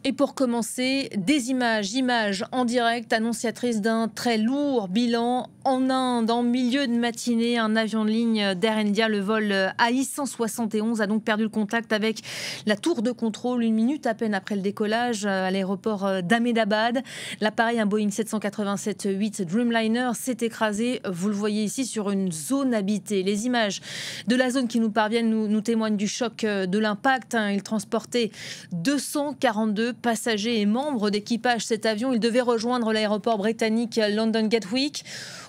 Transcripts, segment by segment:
Et pour commencer, des images en direct annonciatrices d'un très lourd bilan en Inde. En milieu de matinée, un avion de ligne d'Air India, le vol AI-171, a donc perdu le contact avec la tour de contrôle 1 minute à peine après le décollage à l'aéroport d'Ahmedabad. L'appareil, un Boeing 787-8 Dreamliner, s'est écrasé, vous le voyez ici, sur une zone habitée. Les images de la zone qui nous parviennent nous témoignent du choc de l'impact. Il transportait 242 passagers et membres d'équipage. Cet avion, il devait rejoindre l'aéroport britannique London Gatwick,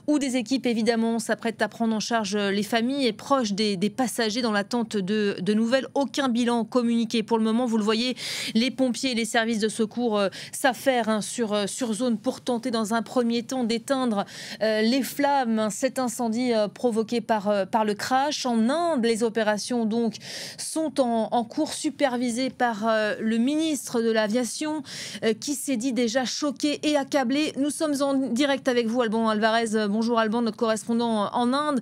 où des équipes évidemment s'apprêtent à prendre en charge les familles et proches des passagers dans l'attente de nouvelles. Aucun bilan communiqué pour le moment. Vous le voyez, les pompiers et les services de secours s'affairent sur zone pour tenter dans un premier temps d'éteindre les flammes. Cet incendie provoqué par le crash. En Inde, les opérations donc sont en cours, supervisées par le ministre de l'Aviation qui s'est dit déjà choqué et accablé. Nous sommes en direct avec vous, Alban Alvarez. Bonjour Alban, notre correspondant en Inde.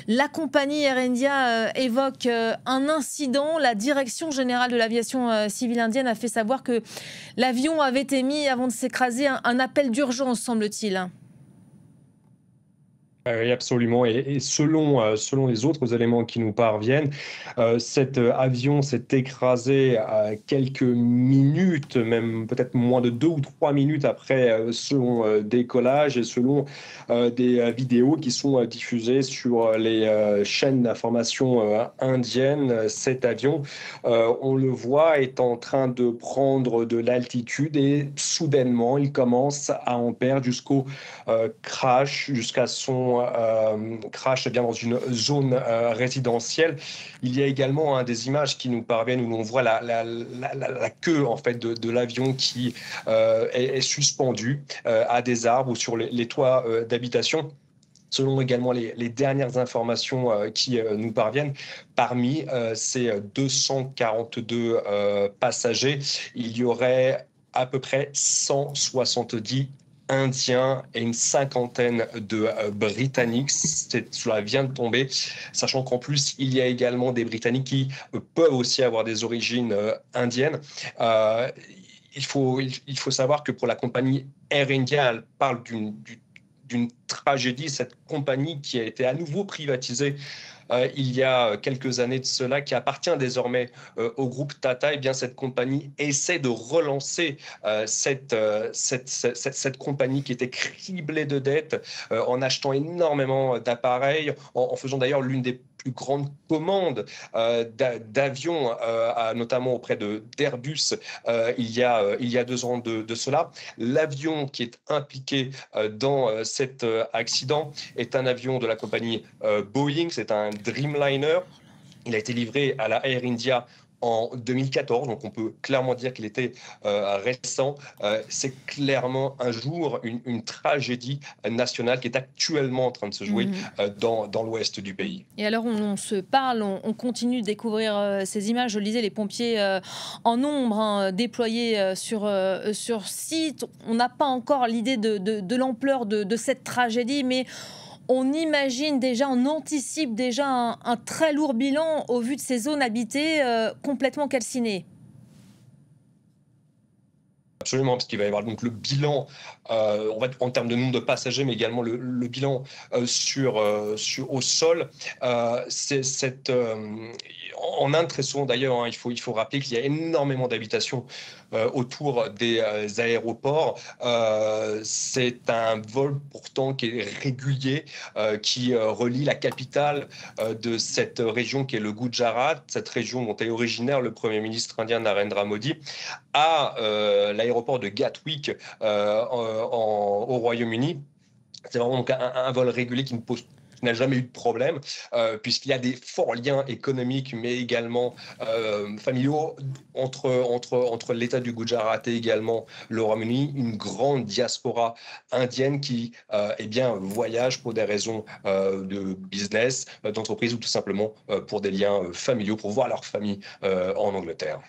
La compagnie Air India évoque un incident. La direction générale de l'aviation civile indienne a fait savoir que l'avion avait émis, avant de s'écraser, un appel d'urgence, semble-t-il. Oui, absolument. Et selon les autres éléments qui nous parviennent, cet avion s'est écrasé à quelques minutes, même peut-être moins de 2 ou 3 minutes après son décollage, et selon des vidéos qui sont diffusées sur les chaînes d'information indiennes. Cet avion, on le voit, est en train de prendre de l'altitude et soudainement, il commence à en perdre jusqu'au crash, jusqu'à son crash bien dans une zone résidentielle. Il y a également des images qui nous parviennent où l'on voit la queue en fait de l'avion qui est suspendue à des arbres ou sur les toits d'habitation. Selon également les dernières informations qui nous parviennent, parmi ces 242 passagers, il y aurait à peu près 170 Indiens et une cinquantaine de Britanniques. Cela vient de tomber, sachant qu'en plus, il y a également des Britanniques qui peuvent aussi avoir des origines indiennes. Euh, il faut savoir que pour la compagnie Air India, elle parle d'une tragédie, cette compagnie qui a été à nouveau privatisée il y a quelques années de cela, qui appartient désormais au groupe Tata. Et bien, cette compagnie essaie de relancer cette compagnie qui était criblée de dettes, en achetant énormément d'appareils, en faisant d'ailleurs l'une des plus grandes commandes d'avions, notamment auprès d'Airbus, il y a 2 ans de cela. L'avion qui est impliqué dans cet accident est un avion de la compagnie Boeing, c'est un Dreamliner. Il a été livré à la Air India en 2014, donc on peut clairement dire qu'il était récent. C'est clairement un jour une tragédie nationale qui est actuellement en train de se jouer dans l'ouest du pays. Et alors, on se parle, on continue de découvrir ces images. Je le disais, les pompiers en nombre, déployés sur site. On n'a pas encore l'idée de l'ampleur de cette tragédie, mais on imagine déjà, on anticipe déjà un très lourd bilan au vu de ces zones habitées complètement calcinées. Absolument, parce qu'il va y avoir donc le bilan en termes de nombre de passagers, mais également le bilan au sol. En Inde, très souvent d'ailleurs, hein, il faut rappeler qu'il y a énormément d'habitations autour des aéroports. C'est un vol pourtant qui est régulier, qui relie la capitale de cette région qui est le Gujarat, cette région dont est originaire le Premier ministre indien Narendra Modi, à l'aéroport de Gatwick au Royaume-Uni. C'est vraiment donc un vol régulier qui n'a jamais eu de problème, puisqu'il y a des forts liens économiques, mais également familiaux entre l'État du Gujarat et également le Royaume-Uni, une grande diaspora indienne qui eh bien, voyage pour des raisons de business, d'entreprise, ou tout simplement pour des liens familiaux, pour voir leur famille en Angleterre.